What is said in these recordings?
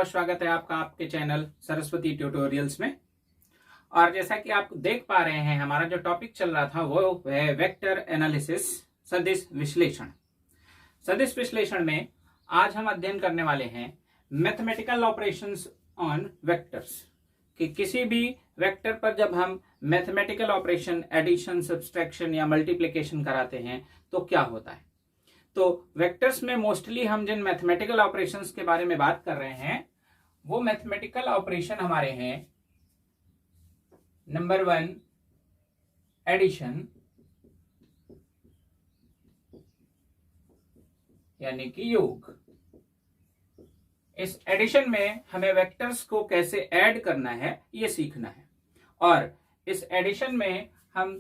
बहुत स्वागत है आपका आपके चैनल सरस्वती ट्यूटोरियल्स में। और जैसा कि आप देख पा रहे हैं, हमारा जो टॉपिक चल रहा था वो है वेक्टर एनालिसिस, सदिश विश्लेषण। सदिश विश्लेषण में आज हम अध्ययन करने वाले हैं मैथमेटिकल ऑपरेशंस ऑन वेक्टर्स, कि किसी भी वेक्टर पर जब हम मैथमेटिकल ऑपरेशन एडिशन, सब्सट्रैक्शन या मल्टीप्लिकेशन कराते हैं तो क्या होता है। तो वेक्टर्स में मोस्टली हम जिन मैथमेटिकल ऑपरेशंस के बारे में बात कर रहे हैं वो मैथमेटिकल ऑपरेशन हमारे हैं, नंबर 1 एडिशन यानी कि योग। इस एडिशन में हमें वेक्टर्स को कैसे ऐड करना है ये सीखना है। और इस एडिशन में हम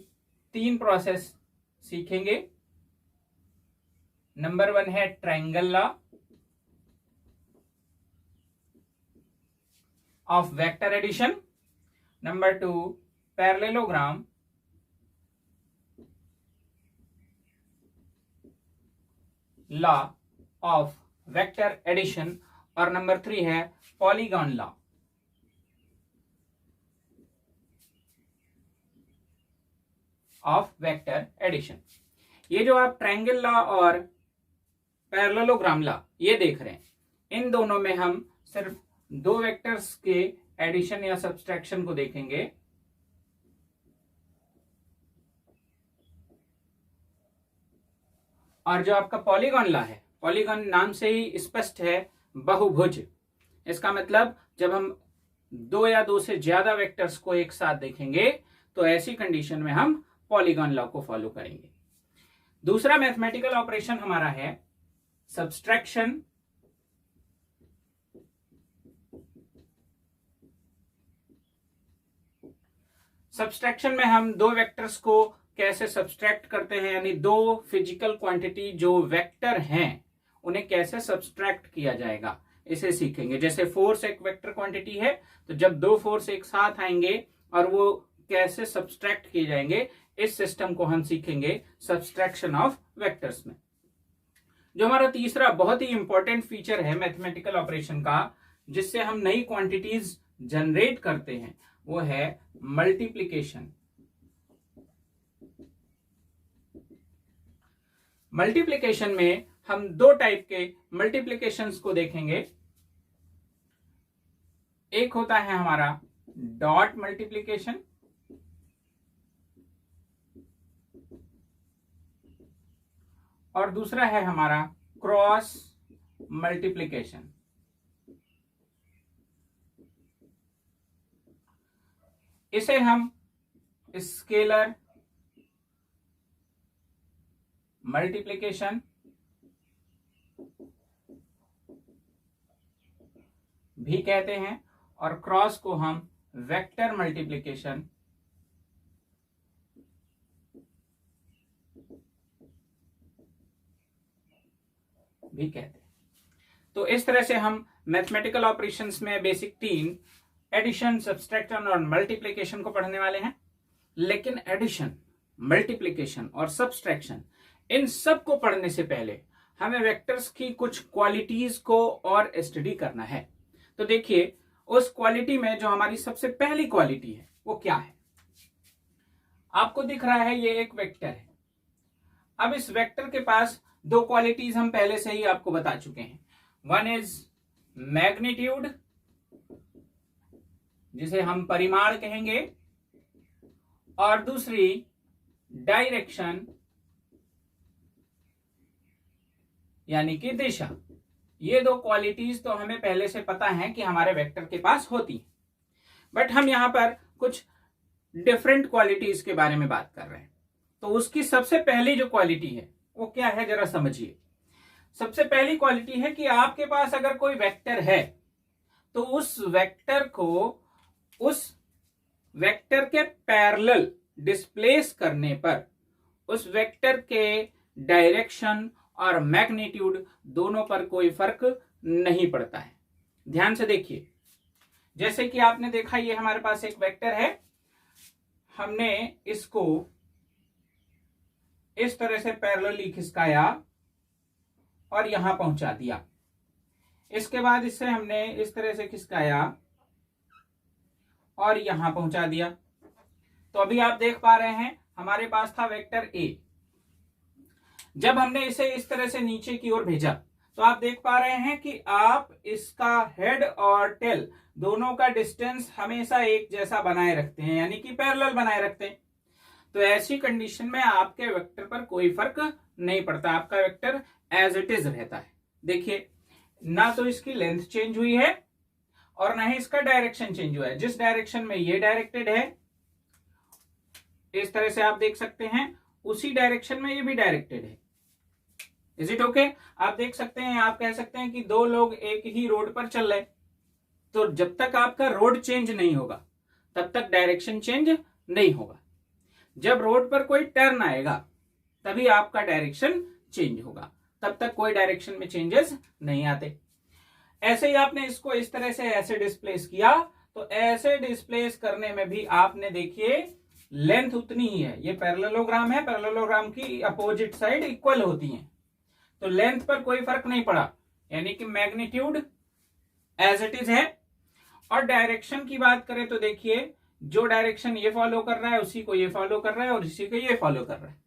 3 प्रोसेस सीखेंगे। नंबर 1 है triangle law of vector addition. Number 2 parallelogram law of vector addition. और नंबर 3 है polygon law. Of vector addition. ये जो आप ट्रायंगल लॉ और पैरेललोग्राम लॉ ये देख रहे हैं, इन दोनों में हम सिर्फ 2 वेक्टर्स के एडिशन या सब्सट्रैक्शन को देखेंगे। और जो आपका पॉलीगॉन लॉ है, पॉलीगॉन नाम से ही स्पष्ट है, बहुभुज। इसका मतलब जब हम 2 या 2 से ज्यादा वेक्टर्स को एक साथ देखेंगे तो ऐसी कंडीशन में हम पॉलीगॉन लॉ को फॉलो करेंगे। दूसरा मैथमेटिकल ऑपरेशन हमारा है सब्सट्रैक्शन। सब्सट्रैक्शन में हम 2 वेक्टर्स को कैसे सब्सट्रैक्ट करते हैं, यानी 2 फिजिकल क्वांटिटी जो वेक्टर हैं उन्हें कैसे सब्सट्रैक्ट किया जाएगा, इसे सीखेंगे। जैसे फोर्स एक वेक्टर क्वांटिटी है, तो जब 2 फोर्स एक साथ आएंगे और वो कैसे सब्सट्रैक्ट किए जाएंगे, इस सिस्टम को हम सीखेंगे सब्सट्रैक्शन ऑफ वेक्टर्स में। जो हमारा तीसरा बहुत ही इंपॉर्टेंट फीचर है मैथमेटिकल ऑपरेशन का, जिससे हम नई क्वांटिटीज जनरेट करते हैं, वो है मल्टीप्लिकेशन। मल्टीप्लिकेशन में हम 2 टाइप के मल्टीप्लिकेशंस को देखेंगे। एक होता है हमारा डॉट मल्टीप्लिकेशन, और दूसरा है हमारा क्रॉस मल्टीप्लिकेशन। इसे हम स्केलर मल्टीप्लिकेशन भी कहते हैं, और क्रॉस को हम वेक्टर मल्टीप्लिकेशन भी कहते हैं। तो इस तरह से हम मैथमेटिकल ऑपरेशंस में बेसिक 3 एडिशन, सब्सट्रैक्शन और मल्टीप्लिकेशन को पढ़ने वाले हैं। लेकिन एडिशन, मल्टीप्लिकेशन और सब्सट्रैक्शन, इन सब को पढ़ने से पहले हमें वेक्टर्स की कुछ क्वालिटीज को और स्टडी करना है। तो देखिए, उस क्वालिटी में जो हमारी सबसे पहली क्वालिटी है वो क्या है। आपको दिख रहा है ये एक वेक्टर है। अब इस वेक्टर के पास 2 क्वालिटीज हम पहले से ही आपको बता चुके हैं। 1 इज मैग्नीट्यूड, जिसे हम परिमाण कहेंगे, और दूसरी डायरेक्शन यानी कि दिशा। ये 2 क्वालिटीज तो हमें पहले से पता है कि हमारे वेक्टर के पास होती है, बट हम यहां पर कुछ डिफरेंट क्वालिटीज के बारे में बात कर रहे हैं। तो उसकी सबसे पहली जो क्वालिटी है वो क्या है, जरा समझिए। सबसे पहली क्वालिटी है कि आपके पास अगर कोई वेक्टर है तो उस वेक्टर को उस वेक्टर के पैरेलल डिस्प्लेस करने पर उस वेक्टर के डायरेक्शन और मैग्नीट्यूड दोनों पर कोई फर्क नहीं पड़ता है। ध्यान से देखिए, जैसे कि आपने देखा ये हमारे पास एक वेक्टर है, हमने इसको इस तरह से पैरेलली खिसकाया और यहां पहुंचा दिया। इसके बाद इससे हमने इस तरह से खिसकाया और यहां पहुंचा दिया। तो अभी आप देख पा रहे हैं हमारे पास था वेक्टर ए। जब हमने इसे इस तरह से नीचे की ओर भेजा तो आप देख पा रहे हैं कि आप इसका हेड और टेल दोनों का डिस्टेंस हमेशा एक जैसा बनाए रखते हैं, यानी कि पैरेलल बनाए रखते हैं। तो ऐसी कंडीशन में आपके वेक्टर पर कोई फर्क नहीं पड़ता, आपका वेक्टर एज इट इज रहता है। देखिए, ना तो इसकी लेंथ चेंज हुई है और ना ही इसका डायरेक्शन चेंज हुआ है। जिस डायरेक्शन में ये डायरेक्टेड है, इस तरह से आप देख सकते हैं, उसी डायरेक्शन में ये भी डायरेक्टेड है। Is it okay? आप देख सकते हैं, आप कह सकते हैं कि दो लोग एक ही रोड पर चल रहे, तो जब तक आपका रोड चेंज नहीं होगा तब तक डायरेक्शन चेंज नहीं होगा। जब रोड पर कोई टर्न आएगा तभी आपका डायरेक्शन चेंज होगा, तब तक कोई डायरेक्शन में चेंजेस नहीं आते। ऐसे ही आपने इसको इस तरह से ऐसे डिस्प्लेस किया, तो ऐसे डिस्प्लेस करने में भी आपने देखिए लेंथ उतनी ही है। ये पैरेललोग्राम है, पैरेललोग्राम की अपोजिट साइड इक्वल होती हैं, तो लेंथ पर कोई फर्क नहीं पड़ा, यानी कि मैग्नीट्यूड एज इट इज है। और डायरेक्शन की बात करें तो देखिए, जो डायरेक्शन ये फॉलो कर रहा है उसी को ये फॉलो कर रहा है और इसी को ये फॉलो कर रहा है,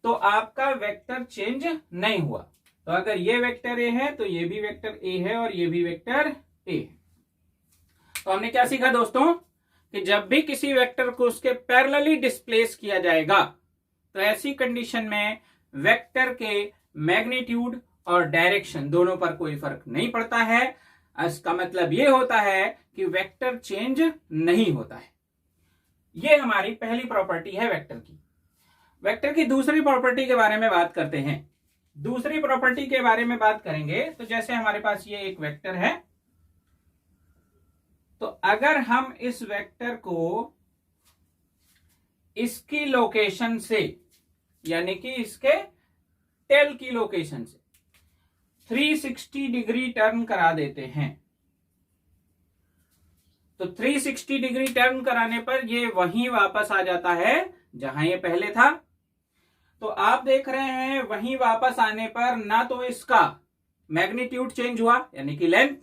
तो आपका वेक्टर चेंज नहीं हुआ। तो अगर ये वेक्टर ए है तो ये भी वेक्टर ए है और ये भी वेक्टर ए है। तो हमने क्या सीखा दोस्तों, कि जब भी किसी वेक्टर को उसके पैरेलली डिस्प्लेस किया जाएगा तो ऐसी कंडीशन में वेक्टर के मैग्नीट्यूड और डायरेक्शन दोनों पर कोई फर्क नहीं पड़ता है। इसका मतलब यह होता है कि वेक्टर चेंज नहीं होता है। यह हमारी पहली प्रॉपर्टी है वेक्टर की। वेक्टर की दूसरी प्रॉपर्टी के बारे में बात करते हैं। दूसरी प्रॉपर्टी के बारे में बात करेंगे तो जैसे हमारे पास ये एक वेक्टर है, तो अगर हम इस वेक्टर को इसकी लोकेशन से, यानी कि इसके टेल की लोकेशन से 360 डिग्री टर्न करा देते हैं, तो 360 डिग्री टर्न कराने पर ये वहीं वापस आ जाता है जहां ये पहले था। तो आप देख रहे हैं वहीं वापस आने पर ना तो इसका मैग्नीट्यूड चेंज हुआ यानी कि लेंथ,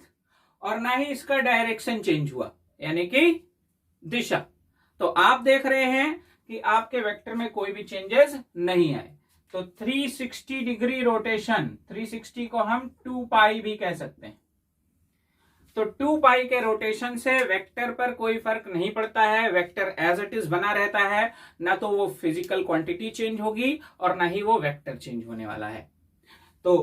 और ना ही इसका डायरेक्शन चेंज हुआ यानी कि दिशा। तो आप देख रहे हैं कि आपके वेक्टर में कोई भी चेंजेस नहीं आए। तो 360 डिग्री रोटेशन, 360 को हम 2 पाई भी कह सकते हैं। तो 2 पाई के रोटेशन से वेक्टर पर कोई फर्क नहीं पड़ता है, वेक्टर एज इट इज बना रहता है। ना तो वो फिजिकल क्वांटिटी चेंज होगी और ना ही वो वेक्टर चेंज होने वाला है। तो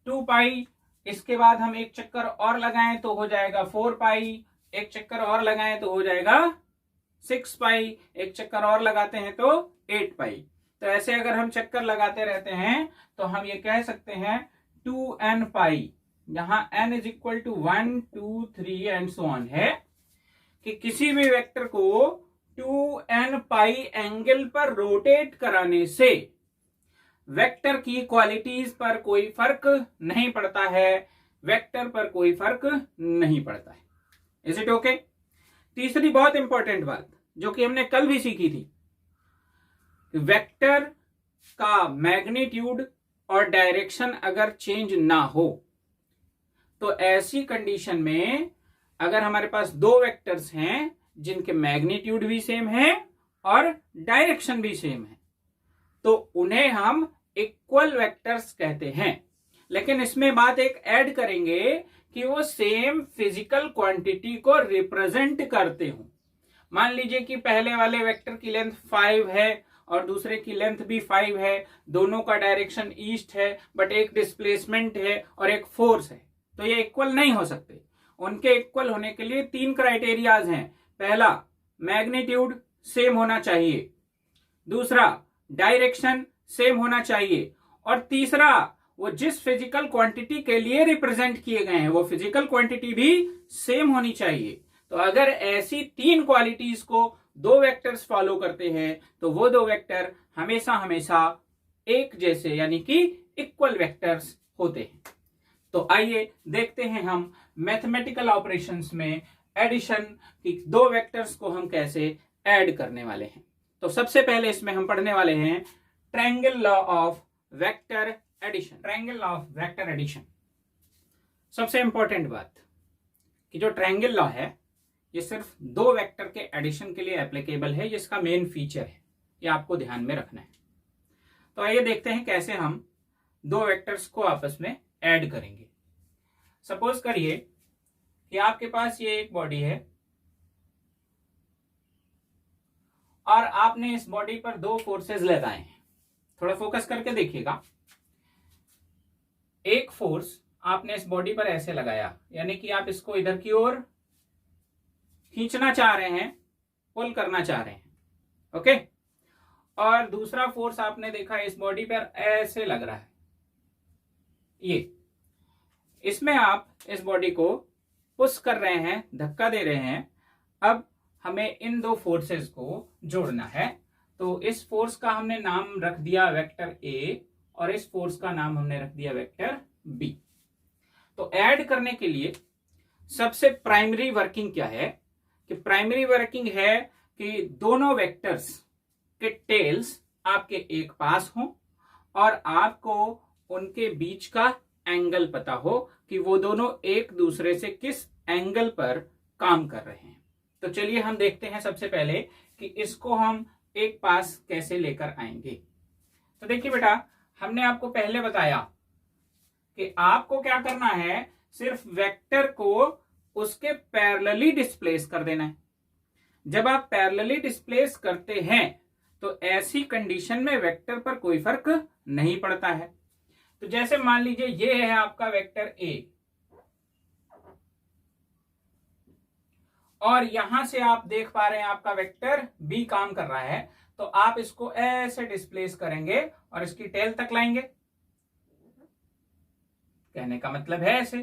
2 पाई, इसके बाद हम एक चक्कर और लगाएं तो हो जाएगा 4 पाई, एक चक्कर और लगाएं तो हो जाएगा 6 पाई, एक चक्कर और लगाते हैं तो 8 पाई। तो ऐसे अगर हम चक्कर लगाते रहते हैं तो हम ये कह सकते हैं 2n पाई, जहां n is equal to 1 2 3 and so on है, कि किसी भी वेक्टर को 2n पाई एंगल पर रोटेट कराने से वेक्टर की क्वालिटीज पर कोई फर्क नहीं पड़ता है, वेक्टर पर कोई फर्क नहीं पड़ता है। Is it okay? तीसरी बहुत इंपॉर्टेंट बात जो कि हमने कल भी सीखी थी, वेक्टर का मैग्नीट्यूड और डायरेक्शन अगर चेंज ना हो तो ऐसी कंडीशन में अगर हमारे पास दो वेक्टर्स हैं जिनके मैग्नीट्यूड भी सेम है और डायरेक्शन भी सेम है, तो उन्हें हम इक्वल वेक्टर्स कहते हैं। लेकिन इसमें बात एक ऐड करेंगे कि वो सेम फिजिकल क्वांटिटी को रिप्रेजेंट करते हो। मान लीजिए कि पहले वाले वेक्टर की लेंथ 5 है और दूसरे की लेंथ भी 5 है, दोनों का डायरेक्शन ईस्ट है, बट एक डिस्प्लेसमेंट है और एक फोर्स है, तो ये इक्वल नहीं हो सकते। उनके इक्वल होने के लिए 3 क्राइटेरियाज हैं। पहला, मैग्नीट्यूड सेम होना चाहिए, दूसरा डायरेक्शन सेम होना चाहिए, और तीसरा वो जिस फिजिकल क्वांटिटी के लिए रिप्रेजेंट किए गए हैं वो फिजिकल क्वांटिटी भी सेम होनी चाहिए। तो अगर ऐसी 3 क्वालिटीज को दो वेक्टर्स फॉलो करते हैं तो वो दो वेक्टर हमेशा हमेशा एक जैसे यानी कि इक्वल वेक्टर्स होते हैं। तो आइए देखते हैं हम मैथमेटिकल ऑपरेशंस में एडिशन की दो वेक्टर्स को हम कैसे ऐड करने वाले हैं। तो सबसे पहले इसमें हम पढ़ने वाले हैं triangle law of vector addition. Triangle law of vector addition. सबसे इंपॉर्टेंट बात कि जो ट्रायंगल लॉ है ये सिर्फ दो वेक्टर के एडिशन के लिए एप्लीकेबल है, जिसका मेन फीचर है, ये आपको ध्यान में रखना है। तो आइए देखते हैं कैसे हम दो वेक्टर्स को आपस में ऐड करेंगे। सपोज करिए कि आपके पास ये एक बॉडी है और आपने इस बॉडी पर दो फोर्सेस लगाए हैं। थोड़ा फोकस करके देखिएगा। एक फोर्स आपने इस बॉडी पर ऐसे लगाया, यानी कि आप इसको इधर की ओर खींचना चाह रहे हैं, पुल करना चाह रहे हैं, ओके। और दूसरा फोर्स आपने देखा इस बॉडी पर ऐसे लग रहा है, ये इसमें आप इस बॉडी को पुश कर रहे हैं, धक्का दे रहे हैं। अब हमें इन दो फोर्सेस को जोड़ना है, तो इस फोर्स का हमने नाम रख दिया वेक्टर ए और इस फोर्स का नाम हमने रख दिया वेक्टर बी। तो ऐड करने के लिए सबसे प्राइमरी वर्किंग क्या है कि प्राइमरी वर्किंग है कि दोनों वेक्टर्स के टेल्स आपके एक पास हों और आपको उनके बीच का एंगल पता हो कि वो दोनों एक दूसरे से किस एंगल पर काम कर रहे हैं। तो चलिए हम देखते हैं सबसे पहले कि इसको हम एक पास कैसे लेकर आएंगे। तो देखिए बेटा, हमने आपको पहले बताया कि आपको क्या करना है, सिर्फ वेक्टर को उसके पैरेलली डिस्प्लेस कर देना है। जब आप पैरेलली डिस्प्लेस करते हैं तो ऐसी कंडीशन में वेक्टर पर कोई फर्क नहीं पड़ता है। तो जैसे मान लीजिए ये है आपका वेक्टर ए और यहां से आप देख पा रहे हैं आपका वेक्टर बी काम कर रहा है, तो आप इसको ऐसे डिस्प्लेस करेंगे और इसकी टेल तक लाएंगे। कहने का मतलब है ऐसे,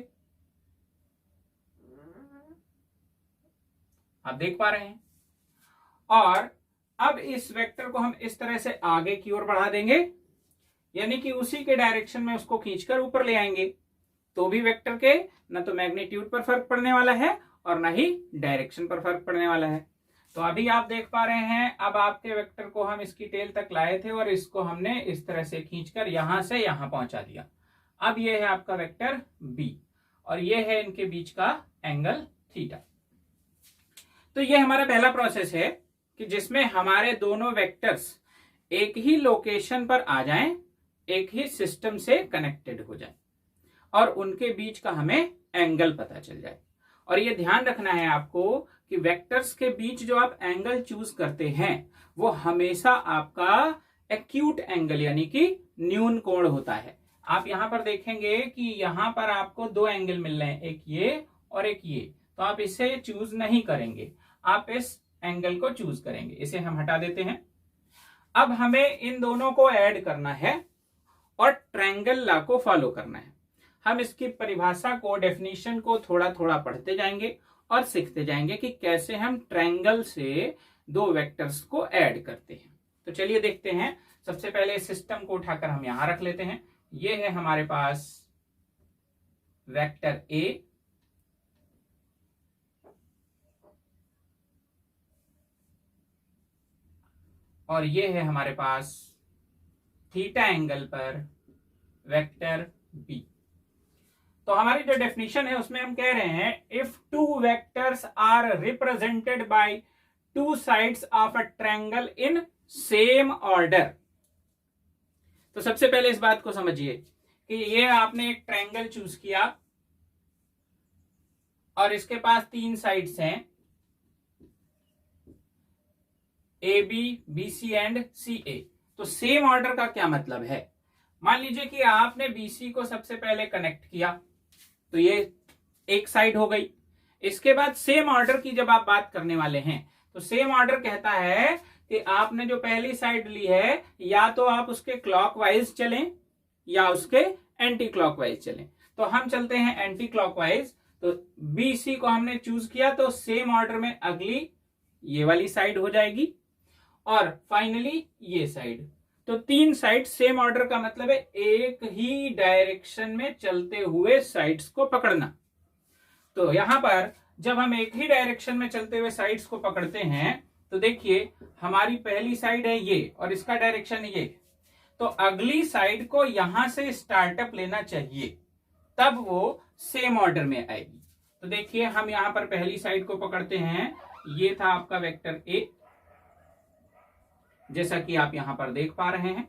आप देख पा रहे हैं। और अब इस वेक्टर को हम इस तरह से आगे की ओर बढ़ा देंगे, यानी कि उसी के डायरेक्शन में उसको खींचकर ऊपर ले आएंगे। तो भी वेक्टर के न तो मैग्नीट्यूड पर फर्क पड़ने वाला है और न ही डायरेक्शन पर फर्क पड़ने वाला है। तो अभी आप देख पा रहे हैं, अब आपके वेक्टर को हम इसकी टेल तक लाए थे और इसको हमने इस तरह से खींचकर यहां से यहां पहुंचा दिया। अब ये है आपका वेक्टर बी और ये है इनके बीच का एंगल थीटा। तो ये हमारा पहला प्रोसेस है कि जिसमें हमारे दोनों वेक्टर्स एक ही लोकेशन पर आ जाएं, एक ही सिस्टम से कनेक्टेड हो जाएं और उनके बीच का हमें एंगल पता चल जाए। और ये ध्यान रखना है आपको कि वेक्टर्स के बीच जो आप एंगल चूज करते हैं वो हमेशा आपका एक्यूट एंगल यानी कि न्यून कोण होता है। आप यहां पर देखेंगे कि यहां पर आपको दो एंगल मिल रहे हैं, एक ये और एक ये, तो आप इसे चूज नहीं करेंगे, आप इस एंगल को चूज करेंगे। इसे हम हटा देते हैं। अब हमें इन दोनों को ऐड करना है और ट्रायंगल लॉ को फॉलो करना है। हम इसकी परिभाषा को, डेफिनेशन को थोड़ा थोड़ा पढ़ते जाएंगे और सीखते जाएंगे कि कैसे हम ट्रायंगल से दो वेक्टर्स को ऐड करते हैं। तो चलिए देखते हैं। सबसे पहले सिस्टम को उठाकर हम यहां रख लेते हैं। ये है हमारे पास वेक्टर ए और ये है हमारे पास थीटा एंगल पर वेक्टर बी। तो हमारी जो डेफिनेशन है उसमें हम कह रहे हैं, if two vectors are represented by two sides of a triangle in same order. तो सबसे पहले इस बात को समझिए कि ये आपने एक ट्रायंगल चूज किया और इसके पास तीन साइड्स हैं, A B, B C and C A. तो सेम ऑर्डर का क्या मतलब है? मान लीजिए कि आपने बीसी को सबसे पहले कनेक्ट किया, तो ये एक साइड हो गई। इसके बाद सेम ऑर्डर की जब आप बात करने वाले हैं तो सेम ऑर्डर कहता है कि आपने जो पहली साइड ली है या तो आप उसके क्लॉकवाइज चलें या उसके एंटी क्लॉकवाइज चलें। तो हम चलते हैं एंटी क्लॉकवाइज। तो बीसी को हमने चूज किया तो सेम ऑर्डर में अगली ये वाली साइड हो जाएगी और फाइनली ये साइड। तो तीन साइड सेम ऑर्डर का मतलब है एक ही डायरेक्शन में चलते हुए साइड्स को पकड़ना। तो यहां पर जब हम एक ही डायरेक्शन में चलते हुए साइड्स को पकड़ते हैं तो देखिए हमारी पहली साइड है ये और इसका डायरेक्शन ये, तो अगली साइड को यहां से स्टार्टअप लेना चाहिए, तब वो सेम ऑर्डर में आएगी। तो देखिए हम यहां पर पहली साइड को पकड़ते हैं, ये था आपका वेक्टर ए, जैसा कि आप यहां पर देख पा रहे हैं।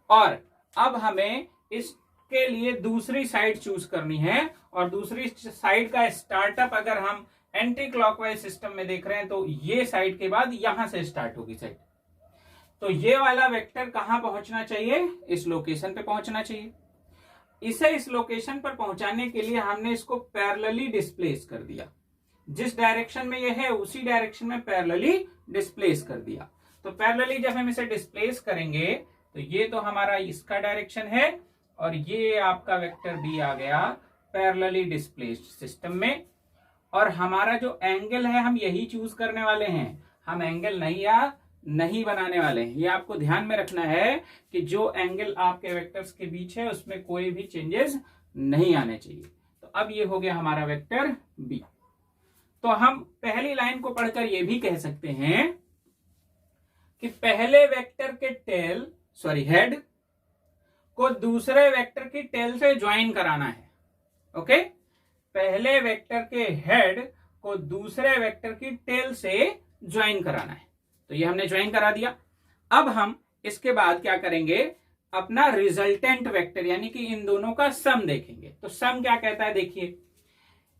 और अब हमें इसके लिए दूसरी साइड चूज करनी है, और दूसरी साइड का स्टार्टअप अगर हम एंटी क्लॉकवाइज सिस्टम में देख रहे हैं तो ये साइड के बाद यहां से स्टार्ट होगी साइड। तो ये वाला वेक्टर कहां पहुंचना चाहिए, इस लोकेशन पे पहुंचना चाहिए। इसे इस लोकेशन पर पहुंचाने के लिए हमने इसको पैरेलली डिस्प्लेस कर दिया, जिस डायरेक्शन में ये है उसी डायरेक्शन में पैरेलली डिस्प्लेस कर दिया। तो पैरेलली जब हम इसे डिस्प्लेस करेंगे तो ये तो हमारा इसका डायरेक्शन है, और ये आपका वेक्टर बी आ गया पैरेलली डिस्प्लेस्ड सिस्टम में। और हमारा जो एंगल है हम यही चूज करने वाले हैं, हम एंगल नहीं बनाने वाले हैं। ये आपको ध्यान में रखना है कि जो एंगल आपके वेक्टर्स के बीच है उसमें कोई भी चेंजेस नहीं आने चाहिए। तो अब ये हो गया हमारा वेक्टर बी। तो हम पहली लाइन को पढ़कर ये भी कह सकते हैं कि पहले वेक्टर के हेड को दूसरे वेक्टर की टेल से ज्वाइन कराना है। ओके, पहले वेक्टर के हेड को दूसरे वेक्टर की टेल से ज्वाइन कराना है। तो ये हमने ज्वाइन करा दिया। अब हम इसके बाद क्या करेंगे, अपना रिजल्टेंट वेक्टर यानी कि इन दोनों का सम देखेंगे। तो सम क्या कहता है, देखिए,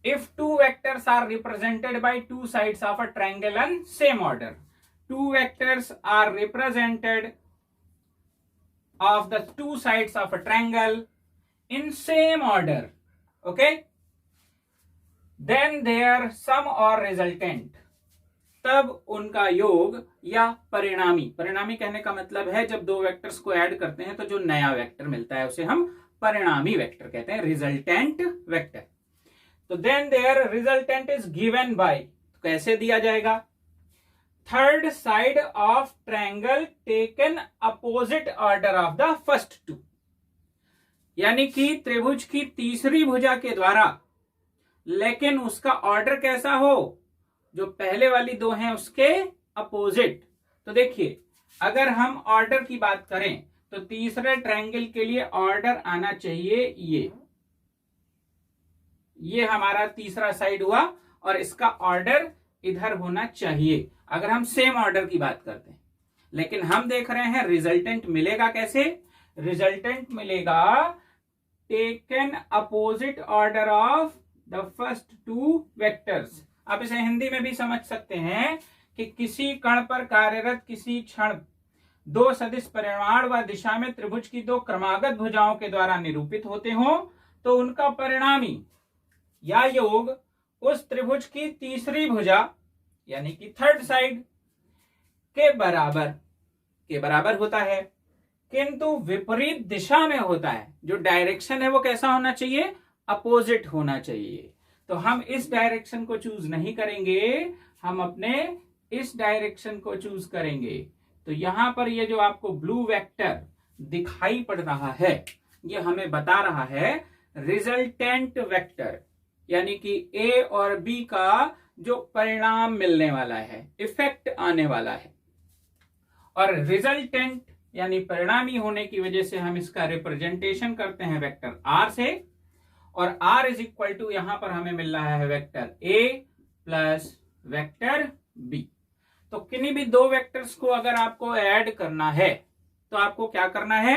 if two vectors are represented by two sides of a triangle and same order, two vectors are represented of the two sides of a triangle in same order, okay, then their sum or resultant, तब उनका योग या परिणामी कहने का मतलब है जब दो वेक्टर्स को ऐड करते हैं तो जो नया वेक्टर मिलता है उसे हम परिणामी वेक्टर कहते हैं, रिजल्टेंट वेक्टर। तो then their resultant is given by, कैसे दिया जाएगा, third side of triangle taken opposite order of the first two, यानी कि त्रिभुज की तीसरी भुजा के द्वारा, लेकिन उसका ऑर्डर कैसा हो, जो पहले वाली दो हैं उसके अपोजिट। तो देखिए अगर हम ऑर्डर की बात करें तो तीसरे ट्रायंगल के लिए ऑर्डर आना चाहिए ये हमारा तीसरा साइड हुआ, और इसका ऑर्डर इधर होना चाहिए अगर हम सेम ऑर्डर की बात करते हैं। लेकिन हम देख रहे हैं रिजल्टेंट मिलेगा कैसे, रिजल्टेंट मिलेगा taken opposite order of the first two vectors. आप इसे हिंदी में भी समझ सकते हैं कि किसी कण पर कार्यरत किसी क्षण दो सदिश परिमाण व दिशा में त्रिभुज की दो क्रमागत भुजाओं के द्वारा निरूपित होते हो तो उनका परिणामी या योग उस त्रिभुज की तीसरी भुजा यानी कि थर्ड साइड के बराबर होता है, किंतु विपरीत दिशा में होता है। जो डायरेक्शन है वो कैसा होना चाहिए, अपोजिट होना चाहिए। तो हम इस डायरेक्शन को चूज नहीं करेंगे, हम अपने इस डायरेक्शन को चूज करेंगे। तो यहां पर ये जो आपको ब्लू वेक्टर दिखाई पड़ रहा है ये हमें बता रहा है रिजल्टेंट वेक्टर, यानी कि ए और बी का जो परिणाम मिलने वाला है, इफेक्ट आने वाला है। और रिजल्टेंट यानी परिणामी होने की वजह से हम इसका रिप्रेजेंटेशन करते हैं वेक्टर आर से, और आर इज इक्वल टू यहां पर हमें मिल रहा है vector A plus vector B. तो किन्हीं भी दो वेक्टर्स को अगर आपको ऐड करना है तो आपको क्या करना है,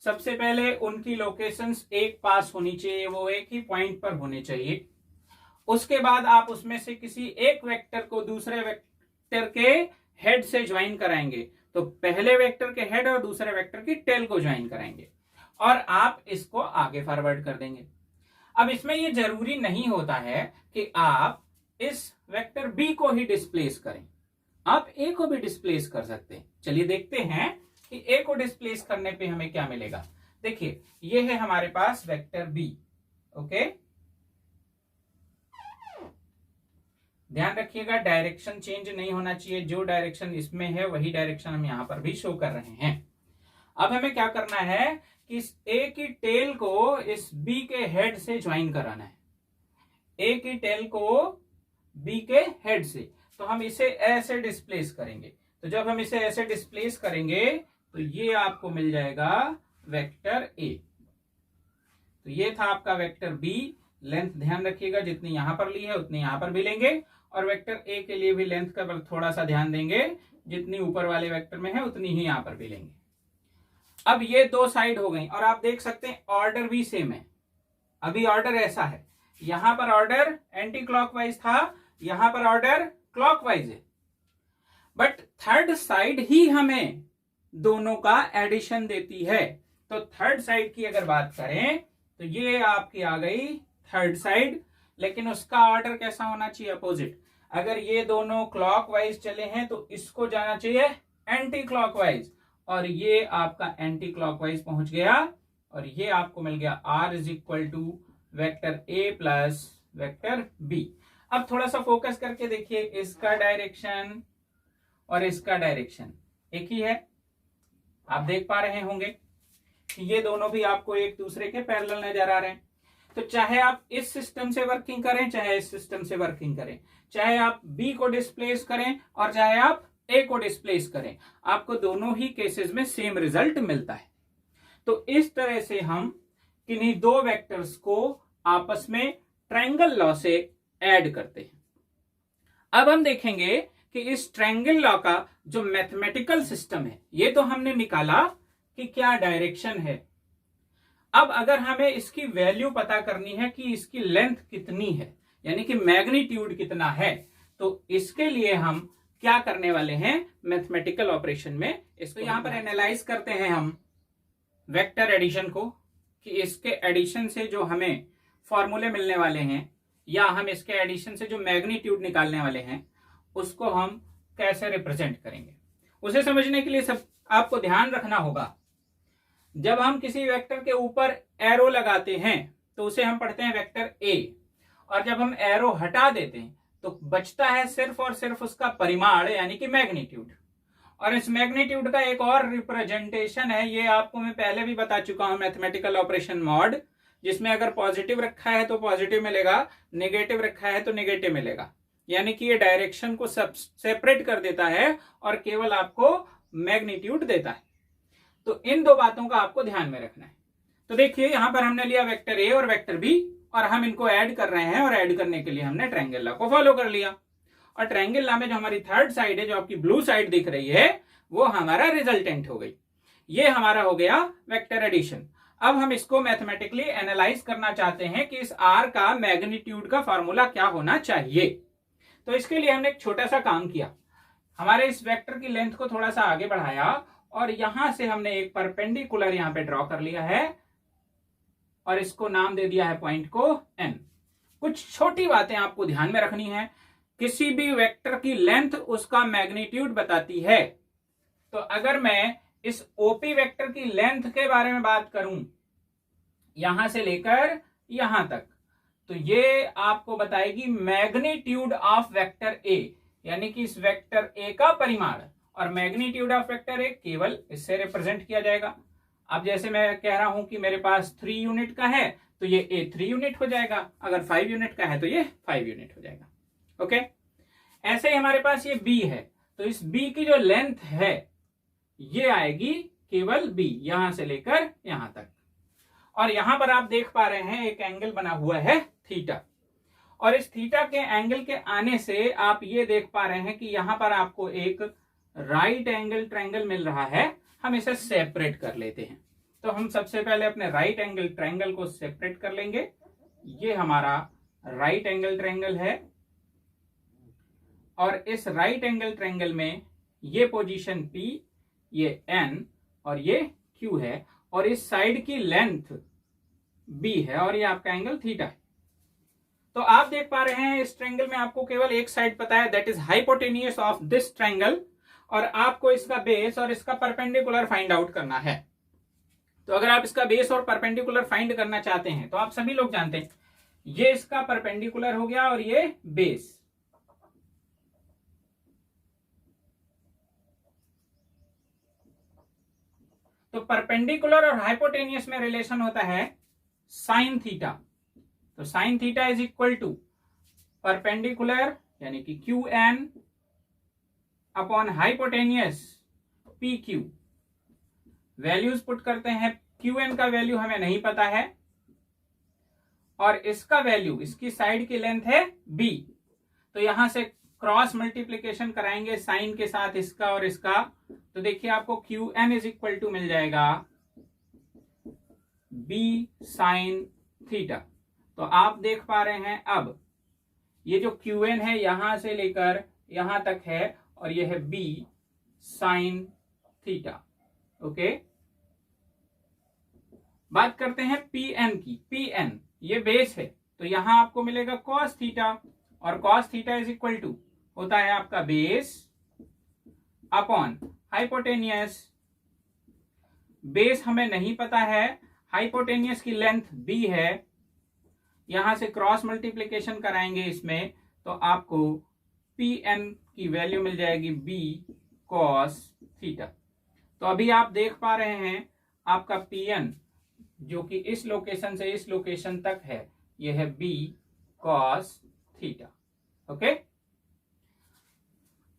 सबसे पहले उनकी लोकेशंस एक पास होनी चाहिए, वो एक ही पॉइंट पर होने चाहिए। उसके बाद आप उसमें से किसी एक वेक्टर को दूसरे वेक्टर के हेड से ज्वाइन कराएंगे, तो पहले वेक्टर के हेड और दूसरे वेक्टर की टेल को ज्वाइन कराएंगे और आप इसको आगे फॉरवर्ड कर देंगे। अब इसमें यह जरूरी नहीं होता है कि आप इस वेक्टर बी को ही डिस्प्लेस करें, आप ए को भी डिस्प्लेस कर सकते हैं। चलिए देखते हैं कि ए को डिस्प्लेस करने पे हमें क्या मिलेगा। देखिए ये है हमारे पास वेक्टर बी, ओके, ध्यान रखिएगा डायरेक्शन चेंज नहीं होना चाहिए, जो डायरेक्शन इसमें है वही डायरेक्शन हम यहां पर भी शो कर रहे हैं। अब हमें क्या करना है कि इस ए की टेल को इस बी के हेड से ज्वाइन कराना है, ए की टेल को बी के हेड से। तो हम इसे ऐसे डिस्प्लेस करेंगे, तो जब हम इसे ऐसे डिस्प्लेस करेंगे तो ये आपको मिल जाएगा वेक्टर ए। तो ये था आपका वेक्टर बी, लेंथ ध्यान रखिएगा, जितनी यहां पर ली है उतनी यहां पर भी लेंगे, और वेक्टर ए के लिए भी लेंथ का थोड़ा सा ध्यान देंगे, जितनी ऊपर वाले वेक्टर में है उतनी ही यहां पर भी लेंगे। अब ये दो साइड हो गई, और आप देख सकते हैं ऑर्डर भी सेम है। अभी ऑर्डर ऐसा है, यहां पर ऑर्डर एंटी क्लॉकवाइज था, यहां पर ऑर्डर क्लॉकवाइज है, बट थर्ड साइड ही हमें दोनों का एडिशन देती है। तो थर्ड साइड की अगर बात करें तो ये आपकी आ गई थर्ड साइड, लेकिन उसका ऑर्डर कैसा होना चाहिए? अपोजिट। अगर ये दोनों क्लॉकवाइज चले हैं तो इसको जाना चाहिए एंटी क्लॉकवाइज, और ये आपका एंटी क्लॉकवाइज पहुंच गया, और ये आपको मिल गया R is equal to vector A plus vector B। अब थोड़ा सा फोकस करके देखिए, इसका डायरेक्शन और इसका डायरेक्शन एक ही है। आप देख पा रहे होंगे कि ये दोनों भी आपको एक दूसरे के पैरेलल नजर आ रहे हैं। तो चाहे आप इस सिस्टम से वर्किंग करें, चाहे इस सिस्टम से वर्किंग करें, चाहे आप B को डिस्प्लेस करें और चाहे आप A को डिस्प्लेस करें, आपको दोनों ही केसेस में सेम रिजल्ट मिलता है। तो इस तरह से हम किन्हीं दो वेक्टर्स को आपस में ट्रायंगल लॉ से ऐड करते हैं। अब हम देखेंगे कि इस ट्रायंगल लॉ का जो मैथमेटिकल सिस्टम है, ये तो हमने निकाला कि क्या डायरेक्शन है। अब अगर हमें इसकी वैल्यू पता करनी है कि इसकी लेंथ कितनी है, यानी कि मैग्नीट्यूड कितना है, तो इसके लिए हम क्या करने वाले हैं मैथमेटिकल ऑपरेशन में, इसको यहां पर एनालाइज करते हैं हम वेक्टर एडिशन को, कि इसके एडिशन से जो हमें फॉर्मूले मिलने वाले हैं, या हम इसके एडिशन से जो मैग्नीट्यूड निकालने वाले हैं, उसको हम कैसे रिप्रेजेंट करेंगे। उसे समझने के लिए सब आपको ध्यान रखना होगा, जब हम किसी वेक्टर के ऊपर एरो लगाते हैं तो उसे हम पढ़ते हैं वेक्टर A, और जब हम एरो हटा देते हैं तो बचता है सिर्फ और सिर्फ उसका परिमाण यानी कि मैग्नीट्यूड। और इस मैग्नीट्यूड का एक और रिप्रेजेंटेशन है, ये आपको मैं पहले भी बता चुका हूं, मैथमेटिकल ऑपरेशन मॉड, जिसमें अगर पॉजिटिव रखा है तो पॉजिटिव मिलेगा, नेगेटिव रखा है तो नेगेटिव मिलेगा। यानी कि ये डायरेक्शन को सब सेपरेट कर देता है और केवल आपको मैग्नीट्यूड देता है। तो इन दो बातों का आपको ध्यान में रखना है। तो देखिए यहां पर हमने लिया वेक्टर A और वेक्टर B, और हम इनको ऐड कर रहे हैं, और ऐड करने के लिए हमने ट्रायंगल लॉ को फॉलो कर लिया। और ट्रायंगल लॉ में जो हमारी थर्ड साइड है, जो आपकी ब्लू साइड दिख रही है, वो हमारा रिजल्टेंट हो गई। ये हमारा हो गया वेक्टर एडिशन। अब हम इसको मैथमेटिकली एनालाइज करना चाहते हैं कि इस R का मैग्नीट्यूड का फॉर्मूला क्या होना चाहिए। तो इसके लिए हमने एक छोटा सा काम किया, हमारे इस वेक्टर की लेंथ को थोड़ा सा आगे बढ़ाया, और यहां से हमने एक परपेंडिकुलर यहां पे ड्रॉ कर लिया है, और इसको नाम दे दिया है पॉइंट को N। कुछ छोटी बातें आपको ध्यान में रखनी है, किसी भी वेक्टर की लेंथ उसका मैग्नीट्यूड बताती है। तो अगर मैं इस OP वेक्टर की लेंथ के बारे में बात करूं, यहां से लेकर यहां तक, तो ये आपको बताएगी मैग्नीट्यूड ऑफ वेक्टर A, यानी कि इस वेक्टर A का परिमाण। और मैग्नीट्यूड ऑफ वेक्टर A केवल इससे रिप्रेजेंट किया जाएगा। अब जैसे मैं कह रहा हूं कि मेरे पास 3 यूनिट का है, तो ये A 3 यूनिट हो जाएगा, अगर 5 यूनिट का है तो ये 5 यूनिट हो जाएगा। ओके, ऐसे ही हमारे पास ये B है, तो इस B की जो लेंथ है ये आएगी केवल B, यहां से लेकर यहां तक। और यहां पर आप देख पा रहे हैं एक एंगल बना हुआ है थीटा, और इस थीटा के एंगल के आने से आप ये देख पा रहे हैं कि यहां पर आपको एक राइट एंगल ट्रायंगल मिल रहा है। हम इसे सेपरेट कर लेते हैं। तो हम सबसे पहले अपने राइट एंगल ट्रायंगल को सेपरेट कर लेंगे। ये हमारा राइट एंगल ट्रायंगल है, और इस राइट एंगल ट्रायंगल में ये पोजीशन P, ये N और ये Q है, और इस साइड की लेंथ B है, और ये आपका एंगल थीटा है। तो आप देख पा रहे हैं इस ट्रायंगल में आपको केवल एक साइड पता है, that is hypotenuse of this triangle, और आपको इसका बेस और इसका परपेंडिकुलर फाइंड आउट करना है। तो अगर आप इसका बेस और परपेंडिकुलर फाइंड करना चाहते हैं, तो आप सभी लोग जानते हैं ये इसका परपेंडिकुलर हो गया और ये बेस। तो परपेंडिकुलर और हाइपोटेनियस में रिलेशन होता है साइन थीटा। तो sine theta is equal to perpendicular यानी कि QN upon hypotenuse PQ। Values put करते हैं, QN का वैल्यू हमें नहीं पता है, और इसका वैल्यू, इसकी साइड की लेंथ है b, तो यहां से क्रॉस मल्टीप्लीकेशन कराएंगे साइन के साथ इसका और इसका, तो देखिए आपको QN इज इक्वल टू मिल जाएगा b साइन थीटा। तो आप देख पा रहे हैं अब ये जो QN है यहां से लेकर यहां तक है और ये है b साइन थीटा। ओके, बात करते हैं PN की। PN ये बेस है, तो यहां आपको मिलेगा cos थीटा, और cos theta is equal to होता है आपका बेस अपॉन हाइपोटेनियस। बेस हमें नहीं पता है, हाइपोटेनियस की लेंथ b है, यहां से क्रॉस मल्टीप्लीकेशन कराएंगे इसमें, तो आपको PN की वैल्यू मिल जाएगी b cos थीटा। तो अभी आप देख पा रहे हैं आपका PN जो कि इस लोकेशन से इस लोकेशन तक है, यह है b cos थीटा। ओके,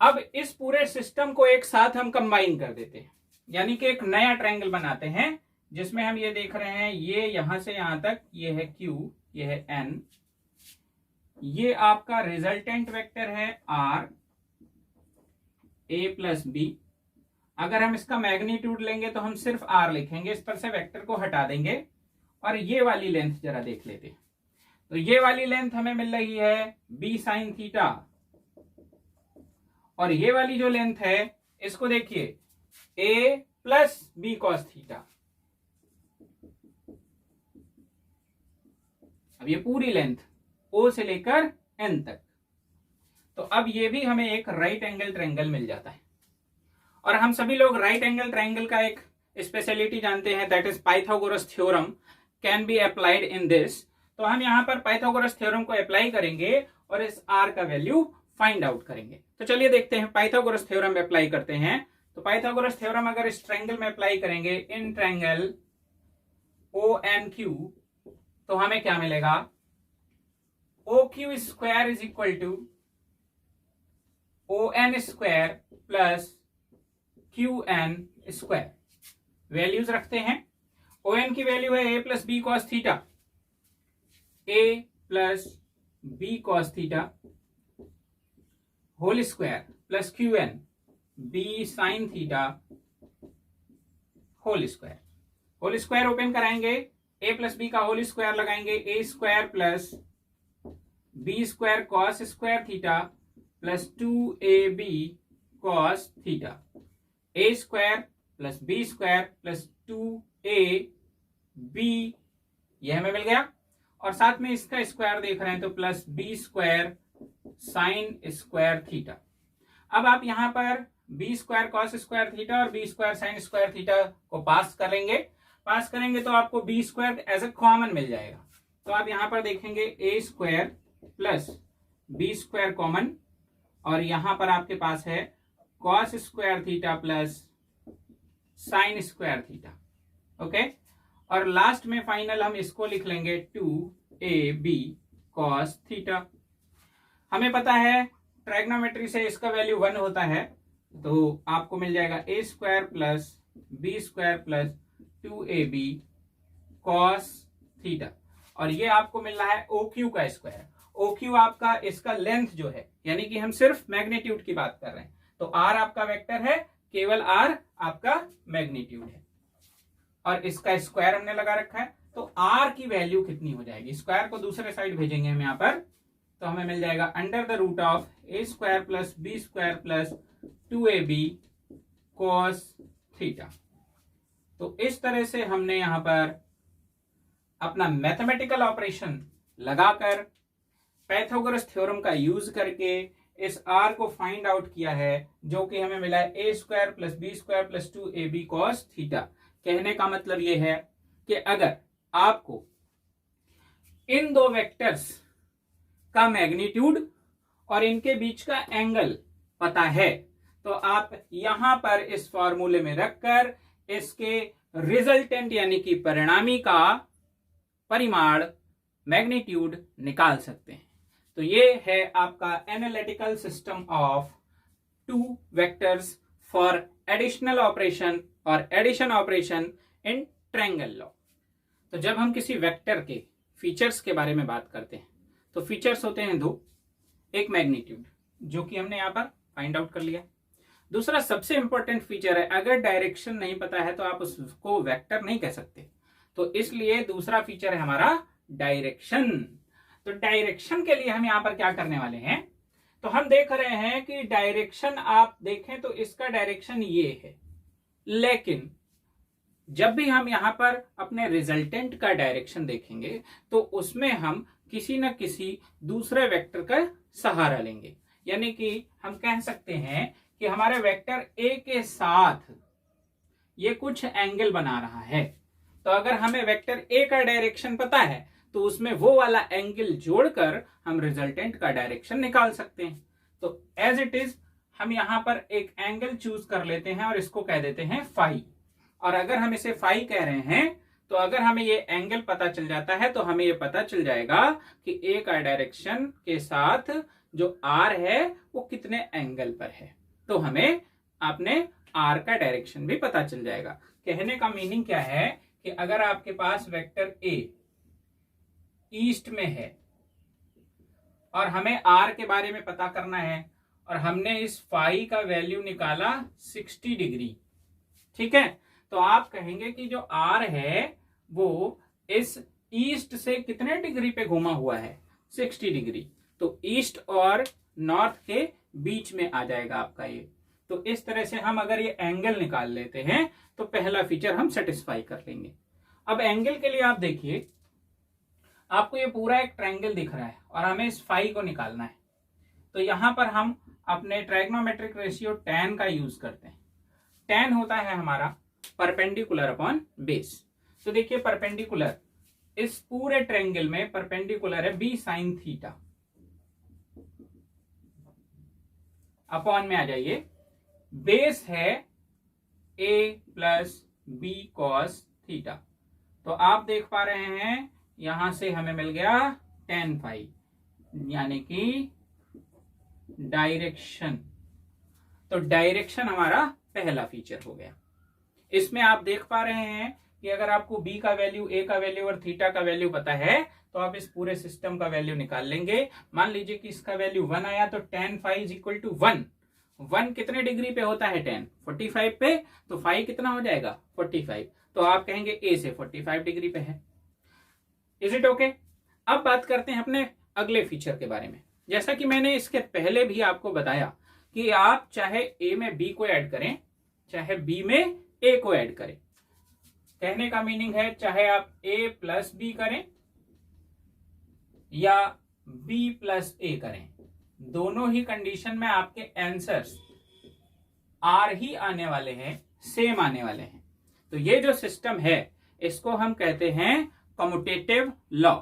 अब इस पूरे सिस्टम को एक साथ हम कंबाइन कर देते हैं, यानी कि एक नया ट्रायंगल बनाते हैं जिसमें हम ये देख रहे हैं, ये यहां से यहां तक ये है Q, ये है N, ये आपका रिजल्टेंट वेक्टर है R A प्लस B। अगर हम इसका मैग्नीट्यूड लेंगे तो हम सिर्फ R लिखेंगे, इस पर से वेक्टर को हटा देंगे और ये वाली लेंथ जरा देख लेते हैं। तो ये वाली लेंथ हमें मिल रही है b साइन थीटा, और ये वाली जो लेंथ है इसको देखिए a plus b cos theta. अब ये पूरी लेंथ o से लेकर n तक, तो अब ये भी हमें एक राइट एंगल ट्रायंगल मिल जाता है। और हम सभी लोग राइट एंगल ट्रायंगल का एक स्पेशलिटी जानते हैं, that is Pythagoras theorem can be applied in this. तो हम यहां पर पाइथागोरस थ्योरम को अप्लाई करेंगे और इस r का वैल्यू फाइंड आउट करेंगे। तो चलिए देखते हैं पाइथागोरस थ्योरम अप्लाई करते हैं। तो पाइथागोरस थ्योरम अगर इस ट्रायंगल में अप्लाई करेंगे, इन ट्रायंगल ONQ, तो हमें क्या मिलेगा, OQ square is equal to ON square plus QN square. Values रखते हैं, ON की वैल्यू है a plus B cos theta, a plus B cos theta whole square plus QN b sine theta whole square. Whole square open कराएंगे, a plus B का whole square लगाएंगे, a square plus b square cos square theta plus 2ab cos theta, a square plus b square plus 2ab, यह हमें मिल गया। और साथ में इसका स्क्वायर देख रहे हैं तो plus b square sine square theta. अब आप यहां पर b square cos square theta और b square sine square theta को पास करेंगे तो आपको b square as a common मिल जाएगा। तो आप यहां पर देखेंगे a square plus b square common, और यहां पर आपके पास है cos square theta plus sine square theta. Okay, और लास्ट में फाइनल हम इसको लिख लेंगे 2ab कॉस थीटा। हमें पता है ट्राइग्नोमेट्री से इसका वैल्यू 1 होता है, तो आपको मिल जाएगा a square plus b square plus 2ab cos theta, और ये आपको मिल रहा है OQ का स्क्वायर। OQ आपका इसका लेंथ जो है, यानी कि हम सिर्फ मैग्नीट्यूड की बात कर रहे हैं, तो R आपका वेक्टर है, केवल R आपका मैग्नीट्यूड है, और इसका स्क्वायर हमने लगा रखा है। तो R की वैल्यू कितनी हो जाएगी, स्क्वायर को दूसरे साइड भेजेंगे हम यहां पर, तो हमें मिल जाएगा under the root of a square plus b square plus 2ab cos theta. तो इस तरह से हमने यहां पर अपना मैथमेटिकल ऑपरेशन लगाकर पाइथागोरस थ्योरम का यूज करके इस r को फाइंड आउट किया है, जो कि हमें मिला है a square plus b square plus 2ab cos theta. कहने का मतलब यह है कि अगर आपको इन दो वेक्टर्स का मैग्नीट्यूड और इनके बीच का एंगल पता है, तो आप यहां पर इस फॉर्मूले में रखकर इसके रिजल्टेंट यानी कि परिणामी का परिमाण मैग्नीट्यूड निकाल सकते हैं। तो ये है आपका analytical system of two vectors for additional operation और addition operation in triangle law. तो जब हम किसी वेक्टर के फीचर्स के बारे में बात करते हैं तो फीचर्स होते हैं दो, एक मैग्नीट्यूड जो कि हमने यहाँ पर फाइंड आउट कर लिया, दूसरा सबसे इंपॉर्टेंट फीचर है अगर डायरेक्शन नहीं पता है तो आप उसको वेक्टर नहीं कह सकते, तो इसलिए दूसरा फीचर है हमारा डायरेक्शन। तो डायरेक्शन के लिए हम यहाँ पर क्या करने वाले हैं, तो हम देख रहे हैं कि डायरेक्शन आप देखें तो इसका डायरेक्शन ये है, लेकिन जब भी हम यहां पर अपने रिजल्टेंट का डायरेक्शन देखेंगे तो उसमें हम किसी न किसी दूसरे वेक्टर का सहारा लेंगे। यानी कि हम कह सकते हैं कि हमारे वेक्टर ए के साथ ये कुछ एंगल बना रहा है, तो अगर हमें वेक्टर ए का डायरेक्शन पता है तो उसमें वो वाला एंगल जोड़कर हम रिजल्टेंट का डायरेक्शन निकाल सकते हैं। तो एज इट इज हम यहां पर एक एंगल चूज कर लेते हैं और इसको कह देते हैं फाई। और अगर हम इसे फाई कह रहे हैं तो अगर हमें ये एंगल पता चल जाता है तो हमें ये पता चल जाएगा कि ए का डायरेक्शन के साथ जो आर है वो कितने एंगल पर है, तो हमें अपने आर का डायरेक्शन भी पता चल जाएगा। कहने का मीनिंग क्या है कि अगर आपके पास वेक्टर ए ईस्ट में है और हमें आर के बारे में पता करना है और हमने इस फाई का वैल्यू निकाला 60 डिग्री, ठीक है, तो आप कहेंगे कि जो आर है वो इस ईस्ट से कितने डिग्री पे घुमा हुआ है, 60 डिग्री, तो ईस्ट और नॉर्थ के बीच में आ जाएगा आपका ये। तो इस तरह से हम अगर ये एंगल निकाल लेते हैं तो पहला फीचर हम सेटिस्फाई कर लेंगे। अब एंगल के लिए आप देखिए, आपको ये पूरा एक ट्रायंगल दिख रहा है और हमें इस फाई को निकालना है, तो यहां पर हम अपने ट्राइग्नोमेट्रिक रेशियो tan का यूज करते हैं। tan होता है हमारा परपेंडिकुलर अपॉन बेस। तो देखिए परपेंडिकुलर इस पूरे ट्रायंगल में परपेंडिकुलर है b sin थीटा, अपॉन में आ जाइए बेस है a plus b cos theta. तो आप देख पा रहे हैं यहां से हमें मिल गया tan फाई, यानी कि डायरेक्शन। तो डायरेक्शन हमारा पहला फीचर हो गया। इसमें आप देख पा रहे हैं कि अगर आपको b का वैल्यू, a का वैल्यू और थीटा का वैल्यू पता है तो आप इस पूरे सिस्टम का वैल्यू निकाल लेंगे। मान लीजिए कि इसका वैल्यू 1 आया तो tan phi is equal to 1। 1 कितने डिग्री पे होता है tan? 45 पे, तो फाई कितना हो जाएगा 45, तो आप कहेंगे a से 45 डिग्री पे है। Is it okay? अब बात करते हैं अपने अगले फीचर के बारे में। जैसा कि मैंने इसके पहले भी आपको बताया कि आप चाहे a में b को ऐड करें चाहे b में a को ऐड करें, कहने का मीनिंग है चाहे आप a प्लस b करें या b प्लस a करें, दोनों ही कंडीशन में आपके आंसर्स आर ही आने वाले हैं, सेम आने वाले हैं। तो ये जो सिस्टम है इसको हम कहते हैं कम्यूटेटिव लॉ,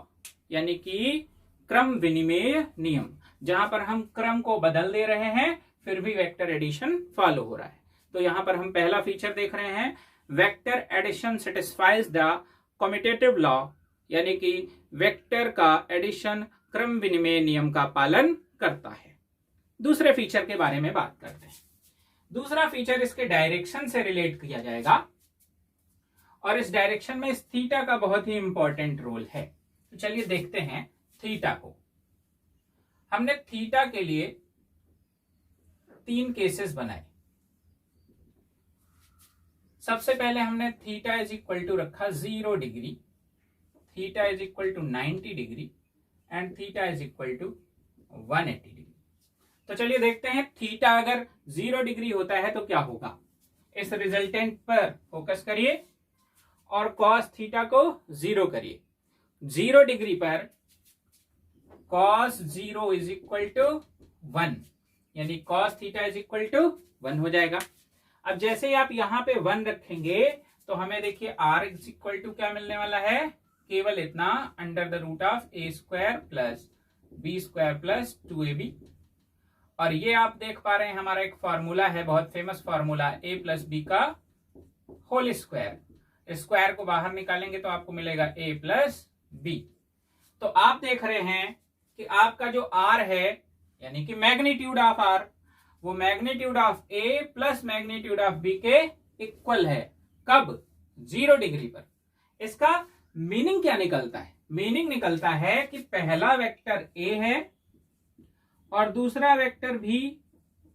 यानी कि क्रम विनिमेय नियम, जहां पर हम क्रम को बदल दे रहे हैं फिर भी वेक्टर एडिशन फॉलो हो रहा है। तो यहां पर हम पहला फीचर देख रहे हैं, vector addition satisfies the commutative law, यानी कि वेक्टर का एडिशन क्रम विनिमय नियम का पालन करता है। दूसरे फीचर के बारे में बात करते हैं। दूसरा फीचर इसके डायरेक्शन से रिलेट किया जाएगा और इस डायरेक्शन में इस थीटा का बहुत ही इंपॉर्टेंट रोल है। तो चलिए देखते हैं थीटा को। हमने थीटा के लिए 3 केसेस बनाए। सबसे पहले हमने थीटा इज इक्वल टू रखा 0 degree, theta is equal to 90 degree and theta is equal to 180 degree. तो चलिए देखते हैं थीटा अगर 0 डिग्री होता है तो क्या होगा। इस रिजल्टेंट पर फोकस करिए और कॉस थीटा को 0 करिए। 0 डिग्री पर कॉस 0 इज इक्वल टू 1, यानी cos theta is equal to 1 हो जाएगा। अब जैसे ही आप यहां पे 1 रखेंगे तो हमें देखिए आर इज इक्वल टू क्या मिलने वाला है, केवल इतना under the root of a square plus b square plus 2ab। और ये आप देख पा रहे हैं हमारा एक फॉर्मूला है, बहुत famous formula, a plus B का होल स्क्वायर। स्क्वायर को बाहर निकालेंगे तो आपको मिलेगा a प्लस बी। तो आप देख रहे हैं कि आपका जो r है यानी कि मैग्नीट्यूड ऑफ r, वो magnitude of a plus magnitude of b के इक्वल है। कब? 0 डिग्री पर। इसका मीनिंग क्या निकलता है? मीनिंग निकलता है कि पहला वेक्टर ए है और दूसरा वेक्टर भी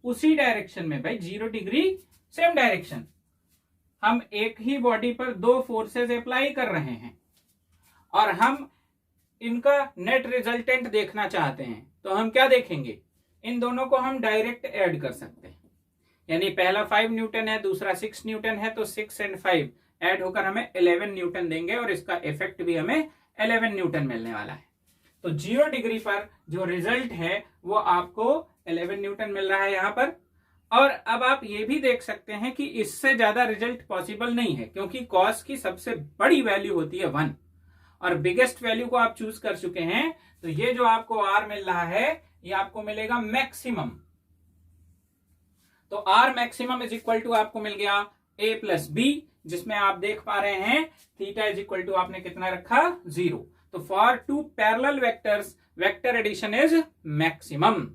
उसी डायरेक्शन में, भाई 0 डिग्री सेम डायरेक्शन। हम एक ही बॉडी पर दो फोर्सेस अप्लाई कर रहे हैं और हम इनका नेट रिजल्टेंट देखना चाहते हैं, तो हम क्या देखेंगे, इन दोनों को हम डायरेक्ट ऐड कर सकते हैं। यानी पहला 5 न्यूटन है, दूसरा 6 न्यूटन है, तो 6 और 5 ऐड होकर हमें 11 न्यूटन देंगे और इसका इफेक्ट भी हमें 11 न्यूटन मिलने वाला है। तो 0 डिग्री पर जो रिजल्ट है वो आपको 11 न्यूटन मिल रहा है यहां पर। और अब आप ये भी देख सकते हैं कि इससे ज्यादा रिजल्ट पॉसिबल नहीं है, क्योंकि कॉस की सबसे बड़ी वैल्यू होती है 1 और बिगेस्ट वैल्यू को आप चूज कर चुके हैं। तो ये जो आपको आर मिल रहा है ये आपको मिलेगा मैक्सिमम। तो R maximum is equal to आपको मिल गया ए प्लस बी, जिसमें आप देख पा रहे हैं थीटा इज इक्वल टू आपने कितना रखा, 0। तो for two parallel vectors vector addition is maximum.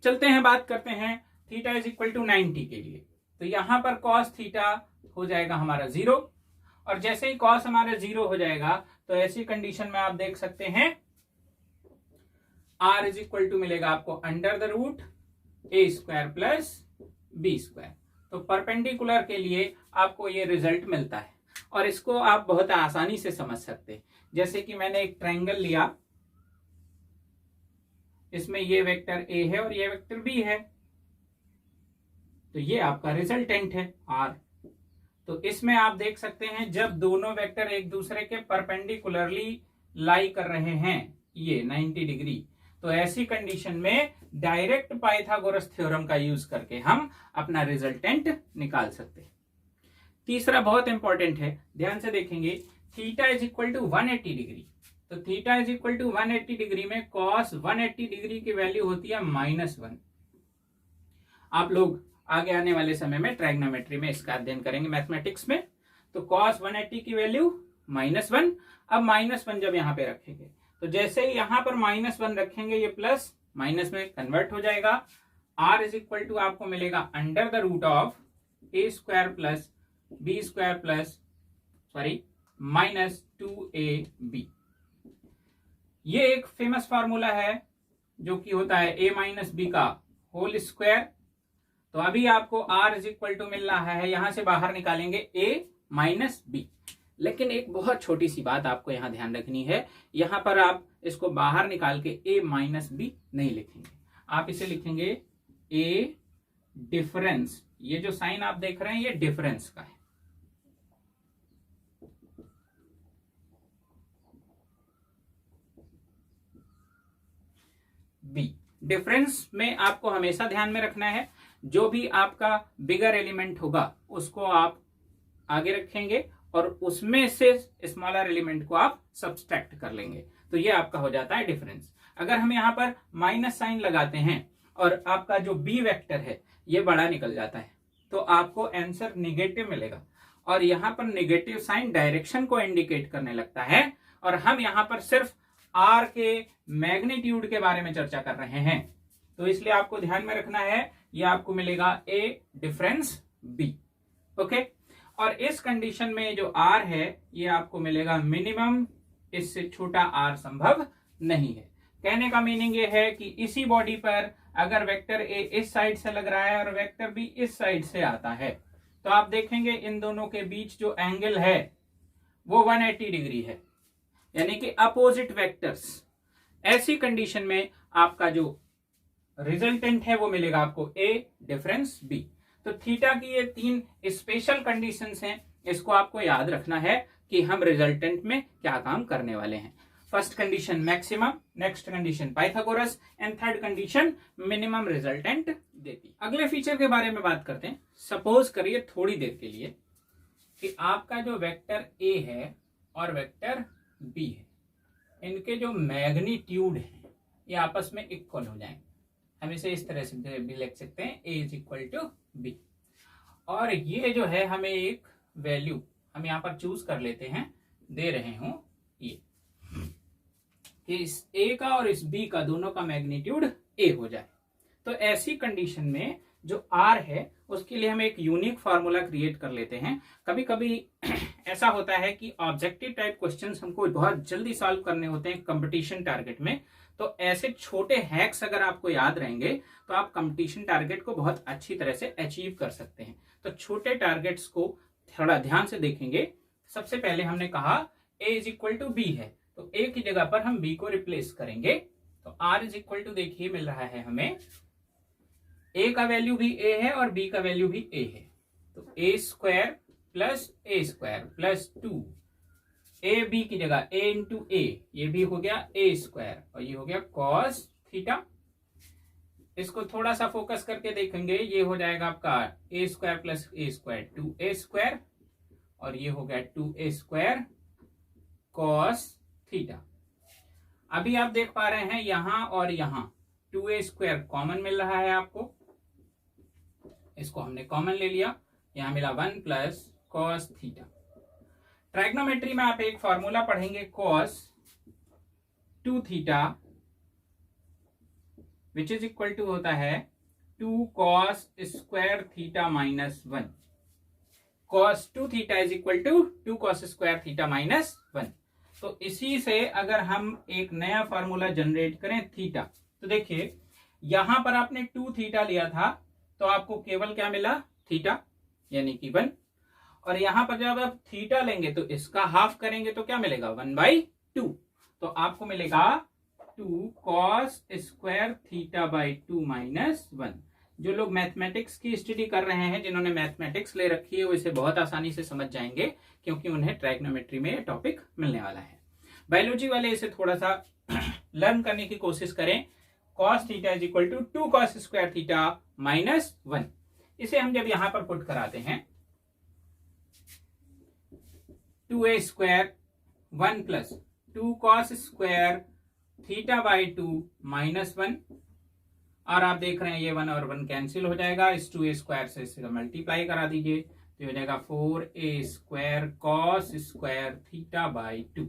चलते हैं बात करते हैं थीटा इज इक्वल टू 90 के लिए। तो यहां पर कॉस थीटा हो जाएगा हमारा 0 और जैसे ही कॉस हमारा 0 हो जाएगा तो ऐसी कंडीशन में आप देख सकते हैं आर इज इक्वल टू मिलेगा आपको under the root A square plus B square. तो परपेंडिकुलर के लिए आपको ये रिजल्ट मिलता है और इसको आप बहुत आसानी से समझ सकते हैं। जैसे कि मैंने एक ट्रायंगल लिया, इसमें ये वेक्टर ए है और ये वेक्टर बी है, तो ये आपका रिजल्टेंट है आर। तो इसमें आप देख सकते हैं जब दोनों वेक्टर एक दूसरे के परपेंडिकुलरली लाई कर रहे हैं ये 90 डिग्री, तो ऐसी कंडीशन में डायरेक्ट पाइथागोरस थ्योरम का यूज करके हम अपना रिजल्टेंट निकाल सकते हैं। तीसरा बहुत इंपॉर्टेंट है, ध्यान से देखेंगे, theta is equal to 180 degree. तो theta is equal to 180 degree में कॉस 180 डिग्री की वैल्यू होती है -1। आप लोग आगे आने वाले समय में ट्राइग्नोमेट्री में इसका अध्ययन करेंगे मैथमेटिक्स में। तो कॉस 180 की वैल्यू -1। अब -1 जब यहां पे रखेंगे तो जैसे ही यहां पर -1 रखेंगे ये प्लस माइनस में कन्वर्ट हो जाएगा। आर इज इक्वल टू आपको मिलेगा under the root of A square plus B square plus -2ab। ये एक फेमस फॉर्मूला है जो कि होता है a माइनस बी का होल स्क्वायर। तो अभी आपको r इज इक्वल टू मिल रहा है, यहां से बाहर निकालेंगे a माइनस बी। लेकिन एक बहुत छोटी सी बात आपको यहां ध्यान रखनी है, यहां पर आप इसको बाहर निकाल के a माइनस बी नहीं लिखेंगे, आप इसे लिखेंगे a डिफरेंस। ये जो साइन आप देख रहे हैं ये डिफरेंस का है। बी डिफरेंस में आपको हमेशा ध्यान में रखना है, जो भी आपका बिगर एलिमेंट होगा उसको आप आगे रखेंगे और उसमें से स्मॉलर एलिमेंट को आप सब्सट्रैक्ट कर लेंगे, तो ये आपका हो जाता है डिफरेंस। अगर हम यहां पर माइनस साइन लगाते हैं और आपका जो बी वेक्टर है ये बड़ा निकल जाता है तो आपको आंसर निगेटिव मिलेगा। और यहां पर निगेटिव साइन डायरेक्शन को इंडिकेट करने लगता है और हम यहां पर सिर्फ आर के मैग्नीट्यूड के बारे में चर्चा कर रहे हैं, तो इसलिए आपको ध्यान में रखना है ये आपको मिलेगा ए डिफरेंस बी। ओके, और इस कंडीशन में जो आर है ये आपको मिलेगा मिनिमम, इससे छोटा आर संभव नहीं है। कहने का मीनिंग ये है कि इसी बॉडी पर अगर वेक्टर ए इस साइड से लग रहा है और वेक्टर बी इस साइड से आता है तो आप देखेंगे इन दोनों के बीच जो एंगल है वो 180 डिग्री है, यानी कि अपोजिट वेक्टर्स। ऐसी कंडीशन में आपका जो रिजल्टेंट है वो मिलेगा आपको ए डिफरेंस बी। तो थीटा की ये 3 स्पेशल कंडीशंस हैं, इसको आपको याद रखना है कि हम रिजल्टेंट में क्या काम करने वाले हैं। First condition maximum, next condition Pythagoras and third condition minimum resultant देती। अगले फीचर के बारे में बात करते हैं। सपोज करिए थोड़ी देर के लिए कि आपका जो वेक्टर ए है और वेक्टर बी है, इनके जो मैग्नीट्यूड है ये आपस में इक्वल हो जाएंगे। हम इसे इस तरह से भी लिख सकते हैं ए इज इक्वल टू बी। और ये जो है हमें एक वैल्यू हम यहां पर चूज कर लेते हैं, दे रहे हूं ये कि इस ए का और इस बी का दोनों का मैग्नीट्यूड ए हो जाए। तो ऐसी कंडीशन में जो आर है उसके लिए हम एक यूनिक फार्मूला क्रिएट कर लेते हैं। कभी कभी ऐसा होता है कि ऑब्जेक्टिव टाइप क्वेश्चंस हमको बहुत जल्दी सॉल्व करने होते हैं कंपटीशन टारगेट में, तो ऐसे छोटे हैक्स अगर आपको याद रहेंगे तो आप कंपटीशन टारगेट को बहुत अच्छी तरह से अचीव कर सकते हैं। तो छोटे टारगेट्स को थोड़ा ध्यान से देखेंगे। सबसे पहले हमने कहा a is equal to B है, तो a की जगह पर हम b को रिप्लेस करेंगे। तो r इज इक्वल टू देखिए मिल रहा है हमें, a का वैल्यू भी a है और b का वैल्यू भी a है, तो a square plus 2, A B की जगह a इंटू ए, ये भी हो गया a स्क्वायर और ये हो गया cos थीटा। इसको थोड़ा सा फोकस करके देखेंगे, ये हो जाएगा आपका a square plus a square 2a square और ये हो गया 2a स्क्वायर cos थीटा। अभी आप देख पा रहे हैं यहां और यहां 2a स्क्वायर कॉमन मिल रहा है आपको, इसको हमने कॉमन ले लिया, यहां मिला 1 प्लस cos थीटा। ट्राइग्नोमेट्री में आप एक फॉर्मूला पढ़ेंगे cos 2 theta which is equal to होता है 2 cos square theta minus 1। cos 2 theta is equal to 2 cos square theta minus 1। तो इसी से अगर हम एक नया फॉर्मूला जनरेट करें थीटा, तो देखिए यहां पर आपने 2 थीटा लिया था तो आपको केवल क्या मिला, थीटा यानी कि 1, और यहां पर जब आप थीटा लेंगे तो इसका हाफ करेंगे तो क्या मिलेगा 1/2, तो आपको मिलेगा 2 cos square theta by 2 minus 1। जो लोग मैथमेटिक्स की स्टडी कर रहे हैं, जिन्होंने मैथमेटिक्स ले रखी है, वो इसे बहुत आसानी से समझ जाएंगे क्योंकि उन्हें ट्राइग्नोमेट्री में टॉपिक मिलने वाला है। बायोलॉजी वाले इसे थोड़ा सा लर्न करने की कोशिश करें। cos theta is equal to 2 cos square theta minus 1। इसे हम जब यहां पर पुट कराते हैं 2a square 1 plus 2 cos square theta by 2 minus 1, और आप देख रहे हैं ये 1 और 1 कैंसिल हो जाएगा, इस 2a स्क्वायर से इसे मल्टीप्लाई करा दीजिए तो हो जाएगा 4a square cos square theta by 2।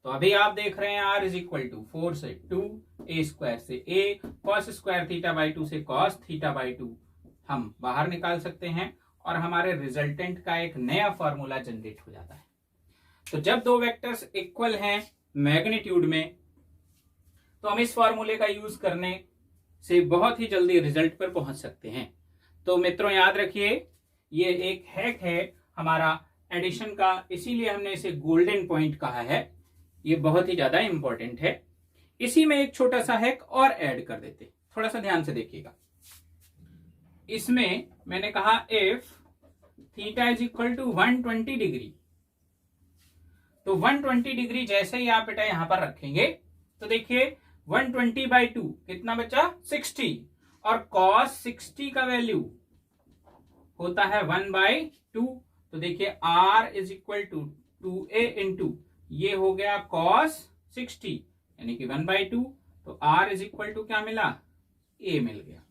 तो अभी आप देख रहे हैं r इज इक्वल टू 4 से 2, a स्क्वायर से a, cos square theta by 2 से cos थीटा बाई 2 हम बाहर निकाल सकते हैं और हमारे रिजल्टेंट का एक नया फॉर्मूला जनरेट हो जाता है। तो जब दो वेक्टर्स इक्वल हैं मैग्नीट्यूड में, तो हम इस फॉर्मूले का यूज करने से बहुत ही जल्दी रिजल्ट पर पहुंच सकते हैं। तो मित्रों याद रखिए, ये एक हैक है हमारा एडिशन का, इसीलिए हमने इसे गोल्डन पॉइंट कहा है, ये बहुत ही ज्यादा इंपॉर्टेंट है। इसी में एक छोटा सा हैक और ऐड कर देते, थोड़ा सा ध्यान से देखिएगा। इसमें मैंने कहा if theta is equal to 120 degree, तो 120 डिग्री जैसे ही आप बेटा यहां पर रखेंगे तो देखिए 120/2 कितना बचा 60, और cos 60 का वैल्यू होता है 1/2, तो देखिए r is equal to 2a into ये हो गया cos 60 यानी कि 1/2, तो r इज इक्वल टू क्या मिला, a मिल गया।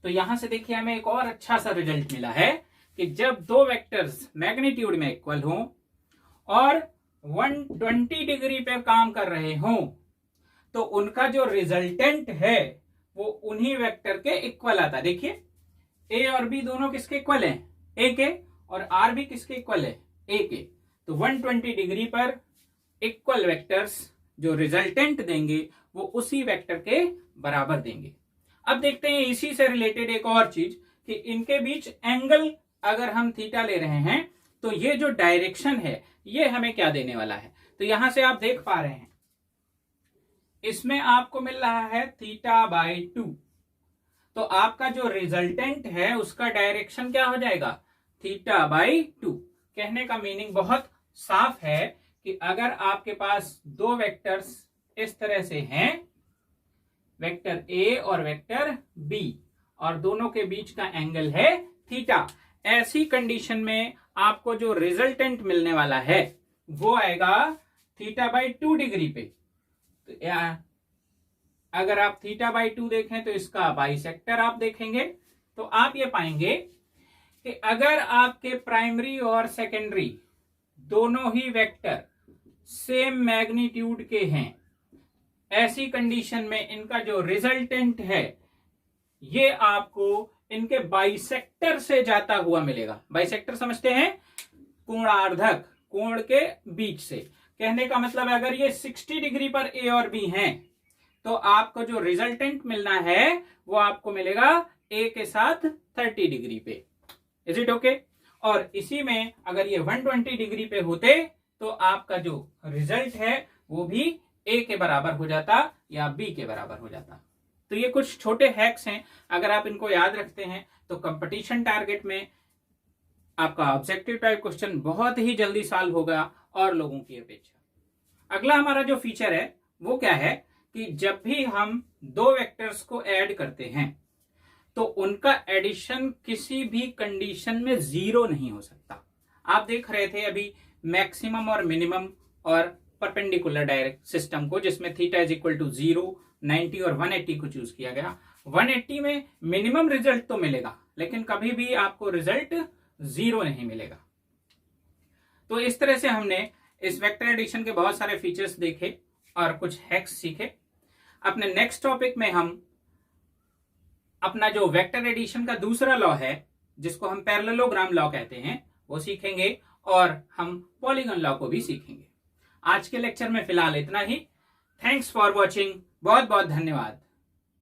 तो यहां से देखिए हमें एक और अच्छा सा रिजल्ट मिला है कि जब दो वेक्टर्स मैग्नीट्यूड में इक्वल हों और 120 डिग्री पे काम कर रहे हों, तो उनका जो रिजल्टेंट है वो उन्हीं वेक्टर के इक्वल आता है। देखिए a और b दोनों किसके इक्वल हैं, a के, और r भी किसके इक्वल है, a के। तो 120 डिग्री पर इक्वल वेक्टर्स जो रिजल्टेंट देंगे वो उसी वेक्टर के बराबर देंगे। अब देखते हैं इसी से रिलेटेड एक और चीज कि इनके बीच एंगल अगर हम थीटा ले रहे हैं तो ये जो डायरेक्शन है ये हमें क्या देने वाला है। तो यहां से आप देख पा रहे हैं इसमें आपको मिल रहा है थीटा बाई 2, तो आपका जो रिजल्टेंट है उसका डायरेक्शन क्या हो जाएगा, थीटा बाई 2। कहने का मीनिंग बहुत साफ है कि अगर आपके पास दो वेक्टर्स इस तरह से हैं, वेक्टर a और वेक्टर b, और दोनों के बीच का एंगल है थीटा, ऐसी कंडीशन में आपको जो रिजल्टेंट मिलने वाला है वो आएगा थीटा बाई 2 डिग्री पे। तो अगर आप थीटा बाई 2 देखें तो इसका बाइसेक्टर आप देखेंगे तो आप ये पाएंगे कि अगर आपके प्राइमरी और सेकेंडरी दोनों ही वेक्टर सेम मैग्नीट्यूड के हैं, ऐसी कंडीशन में इनका जो रिजल्टेंट है ये आपको इनके बाइसेक्टर से जाता हुआ मिलेगा। बाइसेक्टर समझते हैं, कोणार्धक, कोण के बीच से। कहने का मतलब अगर ये 60 डिग्री पर ए और बी हैं तो आपको जो रिजल्टेंट मिलना है वो आपको मिलेगा ए के साथ 30 डिग्री पे। Is it okay? और इसी में अगर ये 120 डिग्री पे होते तो आपका जो रिजल्ट है वो भी ए के बराबर हो जाता या बी के बराबर हो जाता। तो ये कुछ छोटे हैक्स हैं, अगर आप इनको याद रखते हैं तो कंपटीशन टारगेट में आपका ऑब्जेक्टिव टाइप क्वेश्चन बहुत ही जल्दी सॉल्व होगा और लोगों की अपेक्षा। अगला हमारा जो फीचर है वो क्या है कि जब भी हम दो वेक्टर्स को ऐड करते हैं तो उनका एडिशन किसी भी कंडीशन में जीरो नहीं हो सकता। आप देख रहे थे अभी मैक्सिमम और मिनिमम और परपेंडिकुलर डायरेक्ट सिस्टम को, जिसमें थीटा इज इक्वल टू 0, 90 और 180 को चूज किया गया। 180 में मिनिमम रिजल्ट तो मिलेगा लेकिन कभी भी आपको रिजल्ट जीरो नहीं मिलेगा। तो इस तरह से हमने इस वेक्टर एडिशन के बहुत सारे फीचर्स देखे और कुछ हैक्स सीखे। अपने नेक्स्ट टॉपिक में हम अपना जो वेक्टर एडिशन का दूसरा लॉ है जिसको हम पैरेललोग्राम लॉ कहते हैं वो सीखेंगे और हम पॉलीगन लॉ को भी सीखेंगे। आज के लेक्चर में फिलहाल इतना ही। Thanks for watching. बहुत बहुत धन्यवाद।